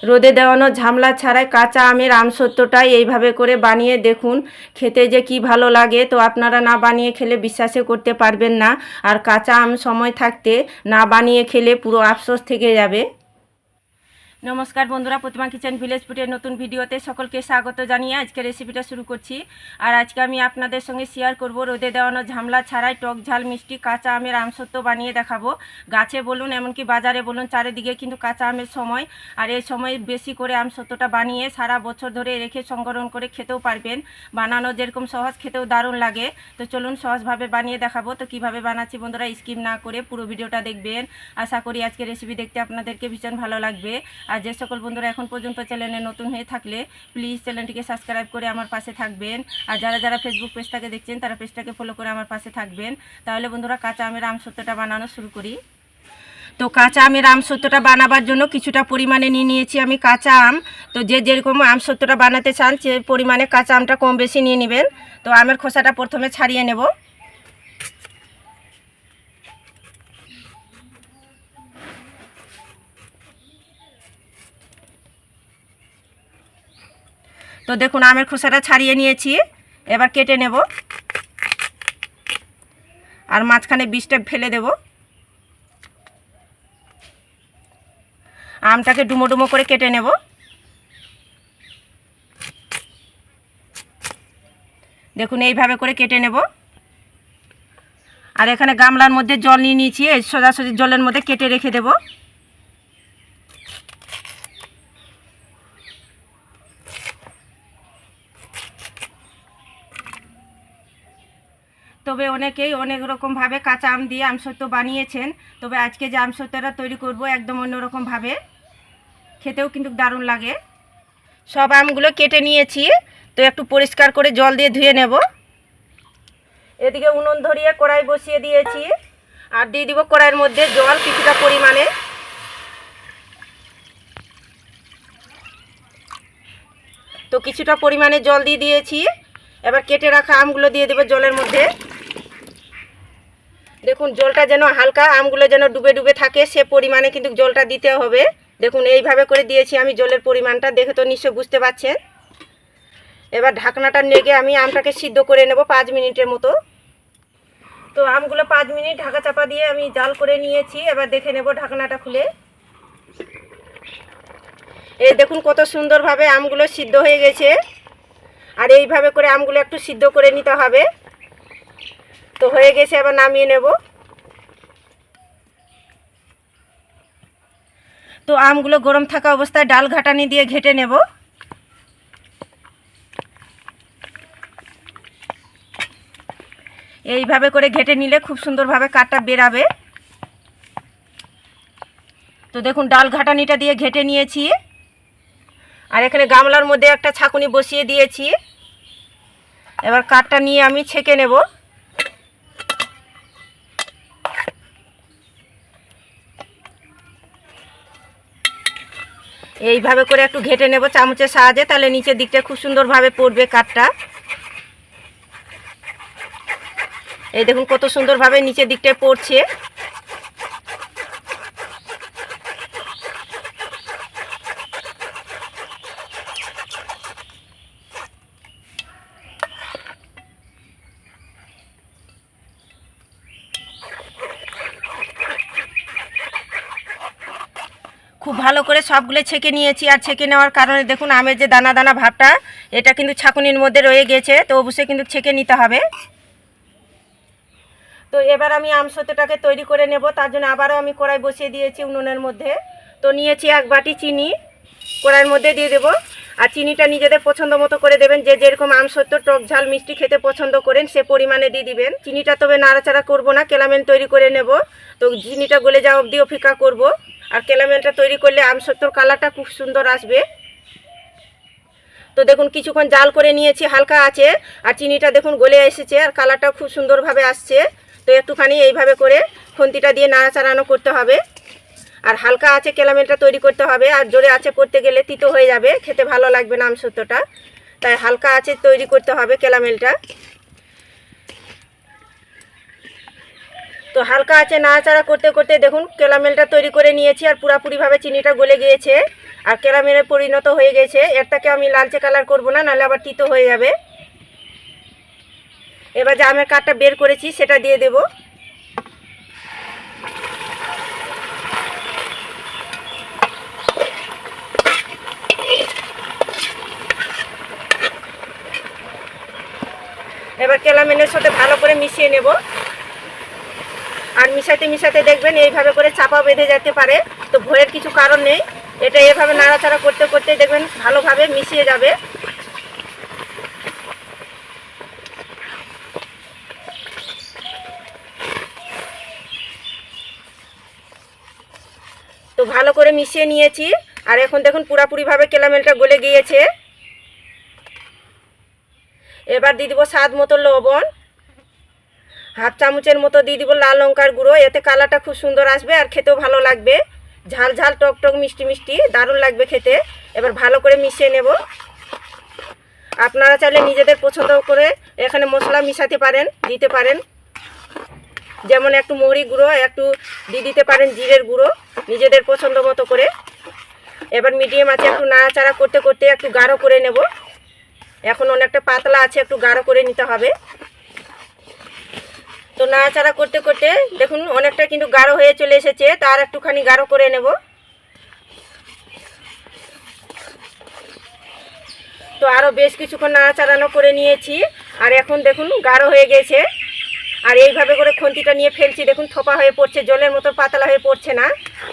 রোদে দেওয়ানো ঝামলা ছাড়াই কাঁচা আমের আমসত্ত্বটাই এইভাবে করে বানিয়ে দেখুন, খেতে যে কি ভালো লাগে। তো আপনারা না বানিয়ে খেলে বিশ্বাসই করতে পারবেন না। আর কাঁচা আম সময় থাকতে না বানিয়ে খেলে পুরো আফসোস থেকে যাবে। নমস্কার বন্ধুরা, প্রতিমা কিচেন ভিলেজ ফুডের নতুন ভিডিওতে সকলকে স্বাগত জানিয়ে আজকে রেসিপিটা শুরু করছি। আর আজকে আমি আপনাদের সঙ্গে শেয়ার করব রোদে দেওয়ানো ঝামলা ছাড়াই টক ঝাল মিষ্টি কাঁচা আমের আমসত্ত্ব বানিয়ে দেখাবো। গাছে বলুন এমনকি বাজারে বলুন চারিদিকে কিন্তু কাঁচা আমের সময়। আর এই সময় বেশি করে আমসত্ত্বটা বানিয়ে সারা বছর ধরে রেখে সংরক্ষণ করে খেতেও পারবেন। বানানো যেরকম সহজ, খেতেও দারুণ লাগে। তো চলুন সহজভাবে বানিয়ে দেখাবো। তো কিভাবে বানাচ্ছি বন্ধুরা স্কিপ না করে পুরো ভিডিওটা দেখবেন। আশা করি আজকে রেসিপি দেখতে আপনাদেরকে ভীষণ ভালো লাগবে। আর যে সকল বন্ধুরা এখন পর্যন্ত চ্যানেলে নতুন হয়ে থাকলে প্লিজ চ্যানেলটিকে সাবস্ক্রাইব করে আমার পাশে থাকবেন। আর যারা যারা ফেসবুক পেজটাকে দেখছেন তারা পেজটাকে ফলো করে আমার পাশে থাকবেন। তাহলে বন্ধুরা কাঁচা আমের আমসত্ত্বটা বানানো শুরু করি। তো কাঁচা আমের আমসত্ত্বটা বানাবার জন্য কিছুটা পরিমাণে নিয়ে নিয়েছি আমি কাঁচা আম। তো যে যেরকম আমসত্ত্বটা বানাতে চান সে পরিমাণে কাঁচা আমটা কম বেশি নিয়ে নেবেন। তো আমের খোসাটা প্রথমে ছাড়িয়ে নেব। তো দেখুন আমের খোসাটা ছাড়িয়ে নিয়েছি, এবার কেটে নেব। আর মাঝখানে বীজটা ফেলে দেব। আমটাকে ডুমো ডুমো করে কেটে নেব। দেখুন এইভাবে করে কেটে নেব। আর এখানে গামলার মধ্যে জল নিয়ে নিয়েছি, এই সোজাসুজি জলের মধ্যে কেটে রেখে দেব। তবে অনেকেই অনেক রকমভাবে কাঁচা আম দিয়ে আমসত্ত্ব বানিয়েছেন। তবে আজকে যে আমসত্ত্বটা তৈরি করব একদম অন্যরকমভাবে, খেতেও কিন্তু দারুণ লাগে। সব আমগুলো কেটে নিয়েছি। তো একটু পরিষ্কার করে জল দিয়ে ধুয়ে নেব। এদিকে উনুন ধরিয়ে কড়াই বসিয়ে দিয়েছি। আর দিয়ে দিব কড়াইয়ের মধ্যে জল কিছুটা পরিমাণে। তো কিছুটা পরিমাণে জল দিয়ে দিয়েছি। এবার কেটে রাখা আমগুলো দিয়ে দেবো জলের মধ্যে। দেখুন জলটা যেন হালকা, আমগুলো যেন ডুবে ডুবে থাকে সে পরিমাণে কিন্তু জলটা দিতে হবে। দেখুন এইভাবে করে দিয়েছি আমি জলের পরিমাণটা, দেখে তো নিশ্চয় বুঝতে পারছেন। এবার ঢাকনাটা নেড়ে আমি আমটাকে সিদ্ধ করে নেব 5 মিনিটের মতো। তো আমগুলো 5 মিনিট ঢাকা চাপা দিয়ে আমি জাল করে নিয়েছি। এবার দেখে নেব ঢাকনাটা খুলে। এই দেখুন কত সুন্দরভাবে আমগুলো সিদ্ধ হয়ে গেছে। আর এইভাবে করে আমগুলো একটু সিদ্ধ করে নিতে হবে। তো হয়ে গেছে, এবার নামিয়ে নেব। তো আমগুলো গরম থাকা অবস্থায় ডাল ঘাটানি দিয়ে ঘেটে নেব। এইভাবে করে ঘেটে নিলে খুব সুন্দরভাবে কাঠটা বেরাবে। তো দেখুন ডাল ঘাটানিটা দিয়ে ঘেটে নিয়েছি। আর এখানে গামলার মধ্যে একটা ছাঁকুনি বসিয়ে দিয়েছি। এবার কাঠটা নিয়ে আমি ছেঁকে নেব। এইভাবে করে একটু ঘেটে নেব চামচের সাহায্যে, তাহলে নিচের দিকটা খুব সুন্দরভাবে পড়বে কাঠটা। এই দেখুন কত সুন্দরভাবে নিচের দিকটায় পড়ছে। খুব ভালো করে সবগুলো ছেঁকে নিয়েছি। আর ছেঁকে নেওয়ার কারণে দেখুন আমের যে দানা দানা ভাবটা এটা কিন্তু ছাঁকুনির মধ্যে রয়ে গেছে। তো অবশ্যই কিন্তু ছেঁকে নিতে হবে। তো এবার আমি আমসত্ত্বটাকে তৈরি করে নেব। তার জন্য আবারও আমি কড়াই বসিয়ে দিয়েছি উনুনের মধ্যে। তো নিয়েছি 1 বাটি চিনি, কড়াইয়ের মধ্যে দিয়ে দেব। আর চিনিটা নিজেদের পছন্দ মতো করে দেবেন, যে যেরকম আমসত্ত্ব টক ঝাল মিষ্টি খেতে পছন্দ করেন সে পরিমাণে দিয়ে দিবেন। চিনিটা তবে নাড়াচাড়া করব না, ক্যারামেল তৈরি করে নেব। তো চিনিটা গলে যাওয়া অবধি অপেক্ষা করব। আর ক্যারামেলটা তৈরি করলে আমসত্ত্বর কালারটা খুব সুন্দর আসবে। তো দেখুন কিছুক্ষণ জাল করে নিয়েছি হালকা আছে। আর চিনিটা দেখুন গলে এসেছে আর কালারটাও খুব সুন্দরভাবে আসছে। তো একটুখানি এইভাবে করে খুন্তিটা দিয়ে নাড়াচাড়ানো করতে হবে। আর হালকা আছে ক্যারামেলটা তৈরি করতে হবে। আর জোরে আছে করতে গেলে তিতো হয়ে যাবে, খেতে ভালো লাগবে না আমসত্ত্বটা। তাই হালকা আছে তৈরি করতে হবে ক্যারামেলটা। তো হালকা আছে নাড়াচাড়া করতে করতে দেখুন ক্যারামেলটা তৈরি করে নিয়েছি। আর পুরোপুরিভাবে চিনিটা গলে গিয়েছে। আর ক্যারামেলে পরিণত হয়ে গেছে। এরটাকে আমি লালচে কালার করব না, নাহলে আবার তিতো হয়ে যাবে। এবার যে আমের কাঠটা বের করেছি সেটা দিয়ে দেব। এবার ক্যারামেলের সাথে ভালো করে মিশিয়ে নেব। আর মিশাতে মিশাতে দেখবেন এইভাবে করে চাপা বেঁধে যেতে পারে, তো ভয়ের কিছু কারণ নেই। এটা এভাবে নাড়াচাড়া করতে করতে দেখবেন ভালোভাবে মিশিয়ে যাবে। তো ভালো করে মিশিয়ে নিয়েছি। আর এখন দেখুন পুরোপুরিভাবে ক্যারামেলটা গলে গিয়েছে। এবার দিয়ে দিব স্বাদ মতো লবণ, হাফ চামচের মতো দিয়ে দিব লাল লঙ্কার গুঁড়ো। এতে কালারটা খুব সুন্দর আসবে আর খেতেও ভালো লাগবে। ঝাল ঝাল টক টক মিষ্টি মিষ্টি দারুণ লাগবে খেতে। এবার ভালো করে মিশিয়ে নেব। আপনারা চাইলে নিজেদের পছন্দ করে এখানে মশলা মিশাতে পারেন, দিতে পারেন। যেমন একটু মৌরি গুঁড়ো একটু দিয়ে দিতে পারেন, জিরের গুঁড়ো নিজেদের পছন্দ মতো করে। এবার মিডিয়াম আছে একটু নাড়াচাড়া করতে করতে একটু গাঢ় করে নেব। এখন অনেকটা পাতলা আছে, একটু গাঢ় করে নিতে হবে। তো নাড়াচাড়া করতে করতে দেখুন অনেকটা কিন্তু গাঢ় হয়ে চলে এসেছে, তার একটুখানি গাঢ় করে নেব। তো আরও বেশ কিছুক্ষণ নাড়াচাড়ানো করে নিয়েছি। আর এখন দেখুন গাঢ় হয়ে গেছে। আর এইভাবে করে খুন্তিটা নিয়ে ফেলছি, দেখুন থোপা হয়ে পড়ছে, জলের মতো পাতলা হয়ে পড়ছে না।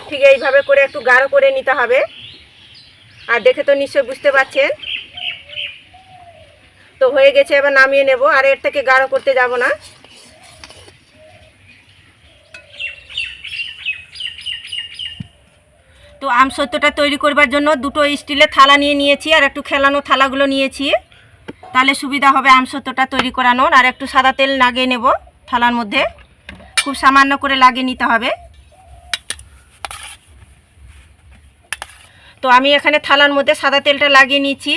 ঠিক এইভাবে করে একটু গাঢ় করে নিতে হবে। আর দেখে তো নিশ্চয়ই বুঝতে পারছেন। তো হয়ে গেছে, এবার নামিয়ে নেব। আর এর থেকে গাঢ় করতে যাব না। তো আমসত্ত্বটা তৈরি করবার জন্য দুটো স্টিলের থালা নিয়ে নিয়েছি, আর একটু খেলানো থালাগুলো নিয়েছি, তাহলে সুবিধা হবে আমসত্ত্বটা তৈরি করানোর। আর একটু সাদা তেল লাগিয়ে নেব থালার মধ্যে, খুব সামান্য করে লাগিয়ে নিতে হবে। তো আমি এখানে থালার মধ্যে সাদা তেলটা লাগিয়ে নিচ্ছি।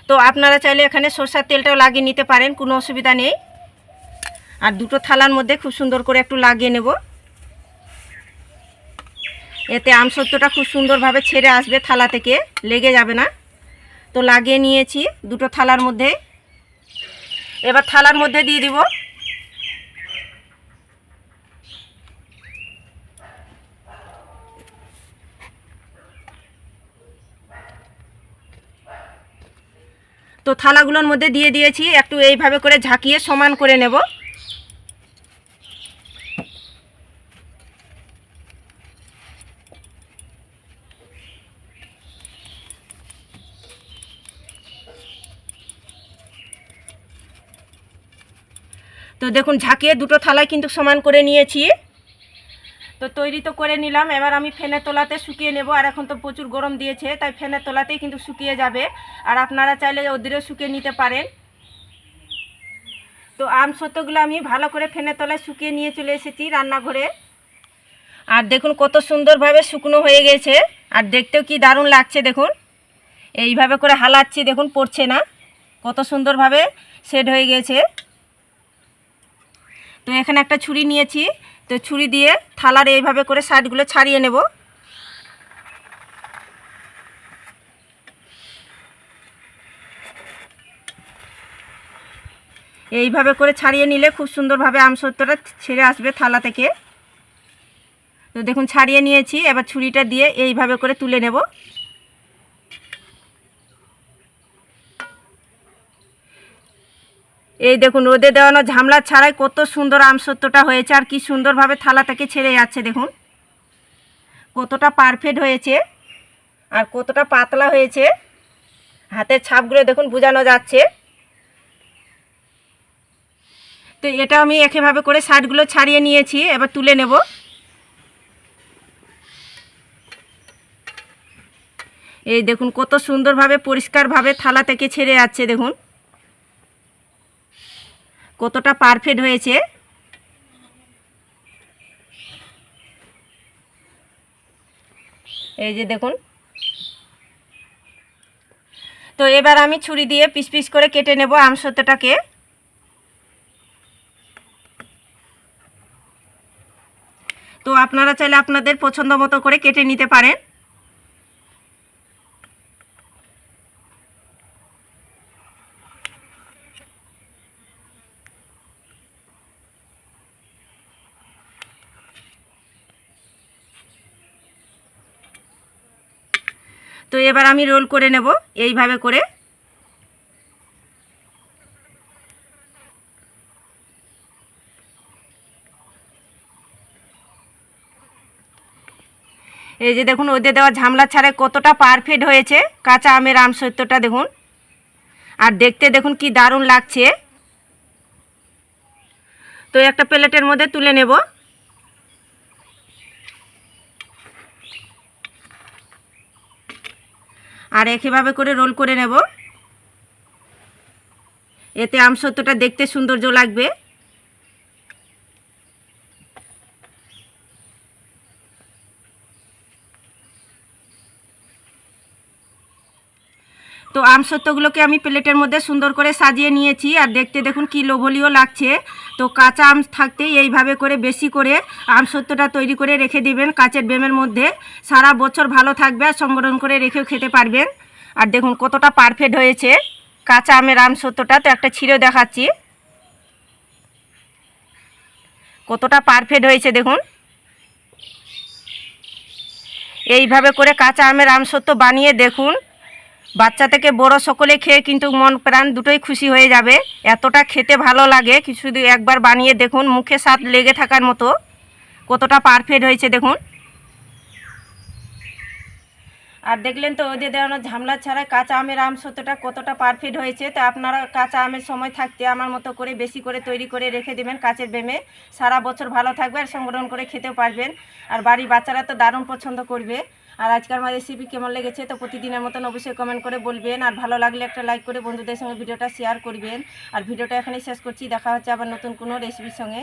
তো আপনারা চাইলে এখানে সরষের তেলটাও লাগিয়ে নিতে পারেন, কোনো অসুবিধা নেই। আর দুটো থালার মধ্যে খুব সুন্দর করে একটু লাগিয়ে নেব। এতে আমসত্ত্বটা খুব সুন্দরভাবে ছেড়ে আসবে, থালা থেকে লেগে যাবে না। তো লাগিয়ে নিয়েছি দুটো থালার মধ্যে। এবার থালার মধ্যে দিয়ে দিব। তো থালাগুলোর মধ্যে দিয়ে দিয়েছি, একটু এইভাবে করে ঝাঁকিয়ে সমান করে নেব। তো দেখুন ঝাঁকিয়ে দুটো থালায় কিন্তু সমান করে নিয়েছি। তো তৈরি তো করে নিলাম। এবার আমি ফ্যানের তলাতে শুকিয়ে নেব। আর এখন তো প্রচুর গরম দিয়েছে, তাই ফ্যানের তলাতেই কিন্তু শুকিয়ে যাবে। আর আপনারা চাইলে ওদেরও শুকিয়ে নিতে পারেন। তো আমসত্ত্বগুলো আমি ভালো করে ফ্যানের তলায় শুকিয়ে নিয়ে চলে এসেছি রান্নাঘরে। আর দেখুন কত সুন্দরভাবে শুকনো হয়ে গেছে, আর দেখতেও কি দারুণ লাগছে। দেখুন এইভাবে করে হালাচ্ছি, দেখুন পড়ছে না, কত সুন্দরভাবে সেট হয়ে গেছে। তো এখানে একটা ছুরি নিয়েছি, তো ছুরি দিয়ে থালার এইভাবে করে সাইডগুলো ছাড়িয়ে নেব। এইভাবে করে ছাড়িয়ে নিলে খুব সুন্দরভাবে আমসত্ত্বটা ছেড়ে আসবে থালা থেকে। তো দেখুন ছাড়িয়ে নিয়েছি। এবার ছুরিটা দিয়ে এইভাবে করে তুলে নেব। এই দেখুন রোদে দেওয়ানো ঝামলা ছাড়াই কত সুন্দর আমসত্ত্বটা হয়েছে, আর কি সুন্দরভাবে থালা থেকে ছেড়ে যাচ্ছে। দেখুন কতটা পারফেক্ট হয়েছে আর কতটা পাতলা হয়েছে। হাতের ছাপগুলো দেখুন বোঝানো যাচ্ছে। তো এটা আমি একইভাবে করে সাইডগুলো ছাড়িয়ে নিয়েছি, এবার তুলে নেব। এই দেখুন কত সুন্দরভাবে পরিষ্কারভাবে থালা থেকে ছেড়ে যাচ্ছে। দেখুন কতটা পারফেক্ট হয়েছে। এই যে দেখুন। তো এবার আমি ছুরি দিয়ে পিস পিস করে কেটে নেব আমসত্ত্বটাকে। তো আপনারা চাইলে আপনাদের পছন্দ মতো করে কেটে নিতে পারেন। তো এবার আমি রোল করে নেব এইভাবে করে। এই যে দেখুন ওদের দেওয়া ঝামলা ছাড়াই কতটা পারফেক্ট হয়েছে কাঁচা আমের আমসত্ত্বটা দেখুন। আর দেখতে দেখুন কি দারুণ লাগছে। তো একটা প্লেটের মধ্যে তুলে নেব। আর একইভাবে করে রোল করে নেব। এতে আমসত্ত্বটা দেখতে সৌন্দর্য লাগবে। তো আমসত্ত্বগুলোকে আমি প্লেটের মধ্যে সুন্দর করে সাজিয়ে নিয়েছি। আর দেখতে দেখুন কি লোভনীয় লাগছে। তো কাঁচা আম থাকতেই এইভাবে করে বেশি করে আমসত্ত্বটা তৈরি করে রেখে দিবেন কাচের বেমের মধ্যে। সারা বছর ভালো থাকবে আর সংরক্ষণ করে রেখেও খেতে পারবেন। আর দেখুন কতটা পারফেক্ট হয়েছে কাঁচা আমের আমসত্ত্বটা। তো একটা ছিঁড়ে দেখাচ্ছি কতটা পারফেক্ট হয়েছে দেখুন। এইভাবে করে কাঁচা আমের আমসত্ত্ব বানিয়ে দেখুন। বাচ্চা থেকে বড় সকলে খেয়ে কিন্তু মন প্রাণ দুটোই খুশি হয়ে যাবে। এতটা খেতে ভালো লাগে কি শুধু একবার বানিয়ে দেখুন, মুখে স্বাদ লেগে থাকার মতো। কতটা পারফেক্ট হয়েছে দেখুন। আর দেখলেন তো ওদের দেওয়ানো ঝামলা ছাড়া কাঁচা আমের আমসত্ত্বটা কতটা পারফেক্ট হয়েছে। তো আপনারা কাঁচা আমের সময় থাকতে আমার মতো করে বেশি করে তৈরি করে রেখে দেবেন কাচের বেমে। সারা বছর ভালো থাকবে আর সংরক্ষণ করে খেতেও পারবেন। আর বাড়ির বাচ্চারা তো দারুণ পছন্দ করবে। আর আজকের আমার রেসিপি কেমন লেগেছে তো প্রতিদিনের মতন অবশ্যই কমেন্ট করে বলবেন। আর ভালো লাগলে একটা লাইক করে বন্ধুদের সঙ্গে ভিডিওটা শেয়ার করবেন। আর ভিডিওটা এখানেই শেষ করছি। দেখা হচ্ছে আবার নতুন কোনো রেসিপির সঙ্গে।